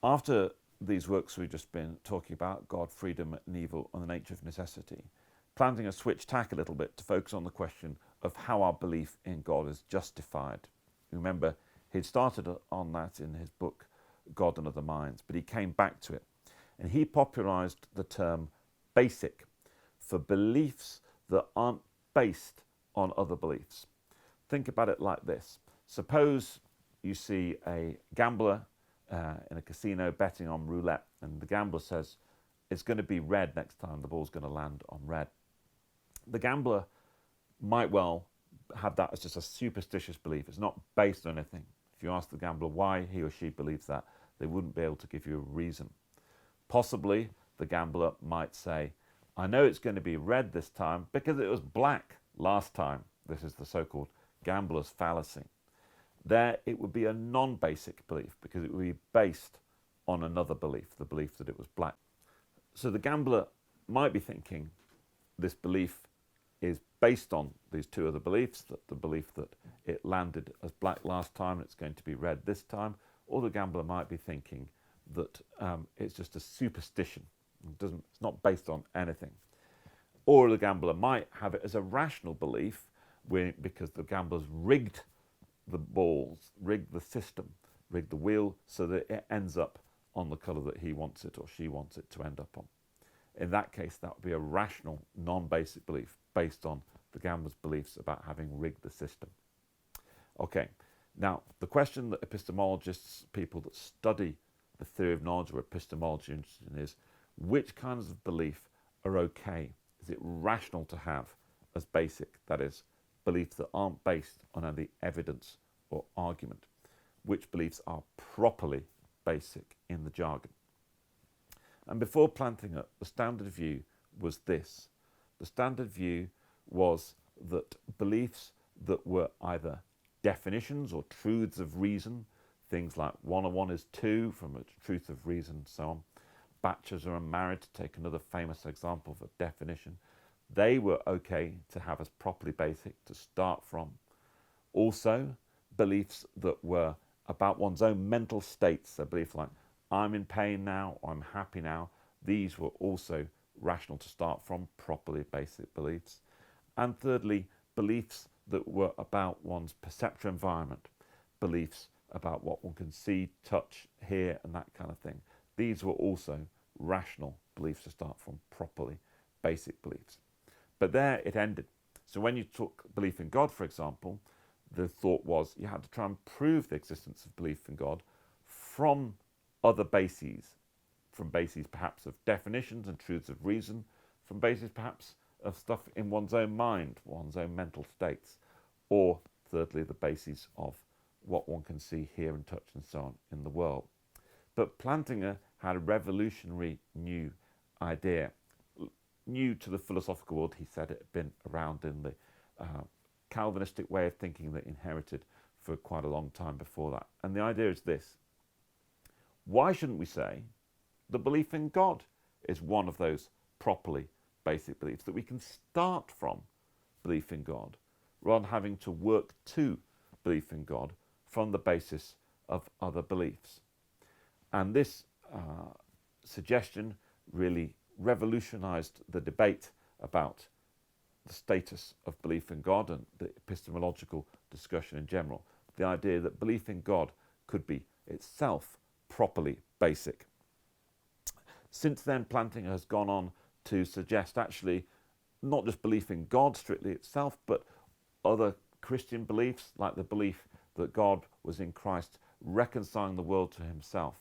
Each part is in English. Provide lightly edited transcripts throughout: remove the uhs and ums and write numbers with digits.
After these works we've just been talking about, God, freedom and evil, and the nature of necessity, Plantinga switched tack a little bit to focus on the question of how our belief in God is justified. Remember, he'd started on that in his book, God and Other Minds, but he came back to it. And he popularized the term basic for beliefs that aren't based on other beliefs. Think about it like this. Suppose you see a gambler in a casino betting on roulette, and the gambler says it's going to be red next time, the ball's going to land on red. The gambler might well have that as just a superstitious belief. It's not based on anything. If you ask the gambler why he or she believes that, they wouldn't be able to give you a reason. Possibly the gambler might say, I know it's going to be red this time because it was black last time. This is the so-called gambler's fallacy. There it would be a non-basic belief because it would be based on another belief, the belief that it was black. So the gambler might be thinking this belief is based on these two other beliefs, that the belief that it landed as black last time and it's going to be red this time, or the gambler might be thinking that it's just a superstition. It's not based on anything. Or the gambler might have it as a rational belief because the gambler's rigged the balls, rigged the system, rigged the wheel so that it ends up on the colour that he wants it or she wants it to end up on. In that case, that would be a rational, non-basic belief based on the gambler's beliefs about having rigged the system. Okay, now the question that epistemologists, people that study the theory of knowledge or epistemology interested in is, which kinds of belief are okay? Is it rational to have as basic? That is, beliefs that aren't based on any evidence or argument. Which beliefs are properly basic in the jargon? And before Plantinga, the standard view was this. The standard view was that beliefs that were either definitions or truths of reason, things like 1 and 1 is 2 from a truth of reason and so on, bachelors are unmarried, to take another famous example of a definition, they were okay to have as properly basic to start from. Also, beliefs that were about one's own mental states, so beliefs like I'm in pain now or I'm happy now, these were also rational to start from, properly basic beliefs. And thirdly, beliefs that were about one's perceptual environment, beliefs about what one can see, touch, hear, and that kind of thing. These were also rational beliefs to start from, properly basic beliefs. But there it ended. So when you took belief in God, for example, the thought was you had to try and prove the existence of belief in God from other bases, from bases perhaps of definitions and truths of reason, from bases perhaps of stuff in one's own mind, one's own mental states, or thirdly, the bases of what one can see, hear and touch and so on in the world. But Plantinga had a revolutionary new idea, new to the philosophical world. He said it had been around in the Calvinistic way of thinking that inherited for quite a long time before that. And the idea is this: why shouldn't we say the belief in God is one of those properly basic beliefs, that we can start from belief in God rather than having to work to belief in God from the basis of other beliefs? And this suggestion really revolutionized the debate about the status of belief in God and the epistemological discussion in general. The idea that belief in God could be itself properly basic. Since then, Plantinga has gone on to suggest actually not just belief in God strictly itself, but other Christian beliefs, like the belief that God was in Christ reconciling the world to himself,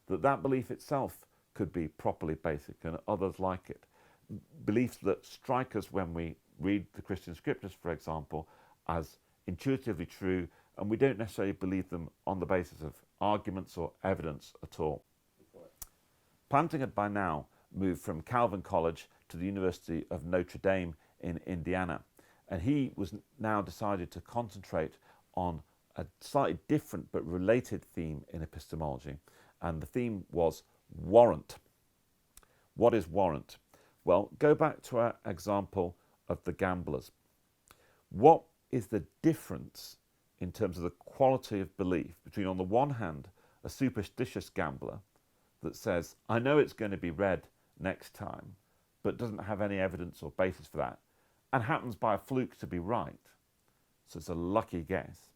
that belief itself could be properly basic, and others like it. Beliefs that strike us when we read the Christian scriptures, for example, as intuitively true, and we don't necessarily believe them on the basis of arguments or evidence at all. Plantinga had by now moved from Calvin College to the University of Notre Dame in Indiana, and he was now decided to concentrate on a slightly different but related theme in epistemology, and the theme was warrant. What is warrant? Well, go back to our example of the gamblers. What is the difference in terms of the quality of belief between, on the one hand, a superstitious gambler that says, I know it's going to be red next time, but doesn't have any evidence or basis for that, and happens by a fluke to be right. So it's a lucky guess.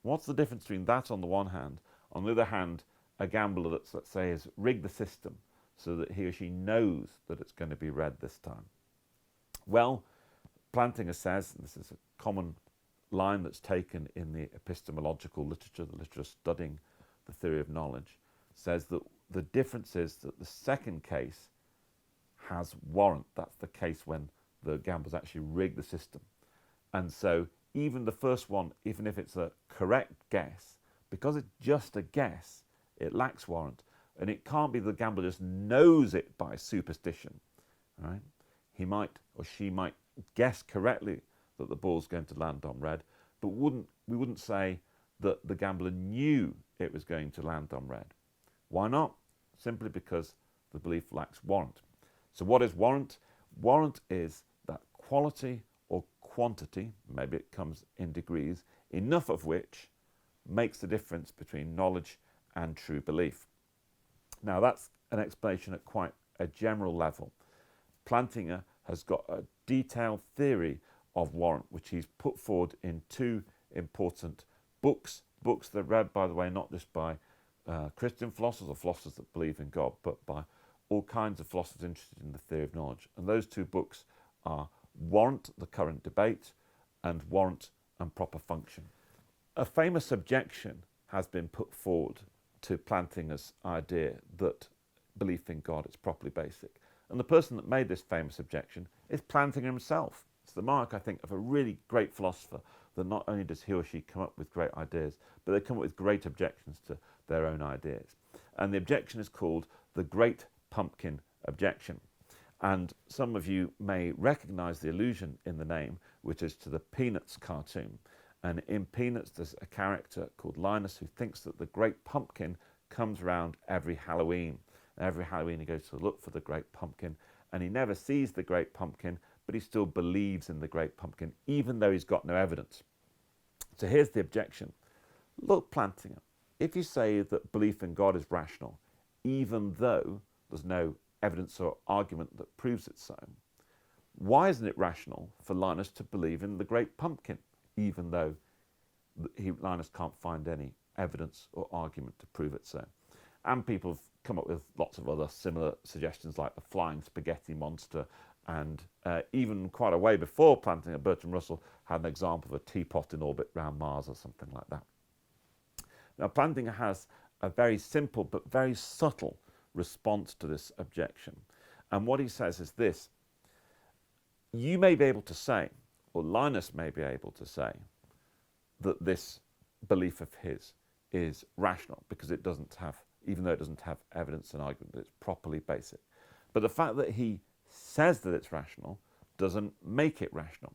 What's the difference between that on the one hand? On the other hand, a gambler that's, let's say, has rigged the system so that he or she knows that it's going to be red this time. Well, Plantinga says, and this is a common line that's taken in the epistemological literature, the literature studying the theory of knowledge, says that the difference is that the second case has warrant. That's the case when the gamblers actually rig the system. And so even the first one, even if it's a correct guess, because it's just a guess, it lacks warrant. And it can't be the gambler just knows it by superstition, right? He might or she might guess correctly that the ball's going to land on red, but we wouldn't say that the gambler knew it was going to land on red. Why not? Simply because the belief lacks warrant. So what is warrant? Warrant is that quality or quantity, maybe it comes in degrees, enough of which makes the difference between knowledge and true belief. Now that's an explanation at quite a general level. Plantinga has got a detailed theory of warrant, which he's put forward in two important books that are read, by the way, not just by Christian philosophers or philosophers that believe in God, but by all kinds of philosophers interested in the theory of knowledge. And those two books are Warrant, the Current Debate, and Warrant and Proper Function. A famous objection has been put forward to Plantinga's idea that belief in God is properly basic. And the person that made this famous objection is Plantinga himself. It's the mark, I think, of a really great philosopher, that not only does he or she come up with great ideas, but they come up with great objections to their own ideas. And the objection is called the Great Pumpkin Objection. And some of you may recognize the allusion in the name, which is to the Peanuts cartoon. And in Peanuts, there's a character called Linus who thinks that the Great Pumpkin comes around every Halloween. And every Halloween he goes to look for the Great Pumpkin, and he never sees the Great Pumpkin, but he still believes in the Great Pumpkin, even though he's got no evidence. So here's the objection. Look, Plantinga, if you say that belief in God is rational, even though there's no evidence or argument that proves it so, why isn't it rational for Linus to believe in the Great Pumpkin, even though Linus can't find any evidence or argument to prove it so? And people have come up with lots of other similar suggestions, like the flying spaghetti monster, and even quite a way before Plantinga, Bertrand Russell had an example of a teapot in orbit around Mars or something like that. Now, Plantinga has a very simple but very subtle response to this objection. And what he says is this: you may be able to say, or Linus may be able to say, that this belief of his is rational because it doesn't have, even though it doesn't have evidence and argument, that it's properly basic. But the fact that he says that it's rational doesn't make it rational.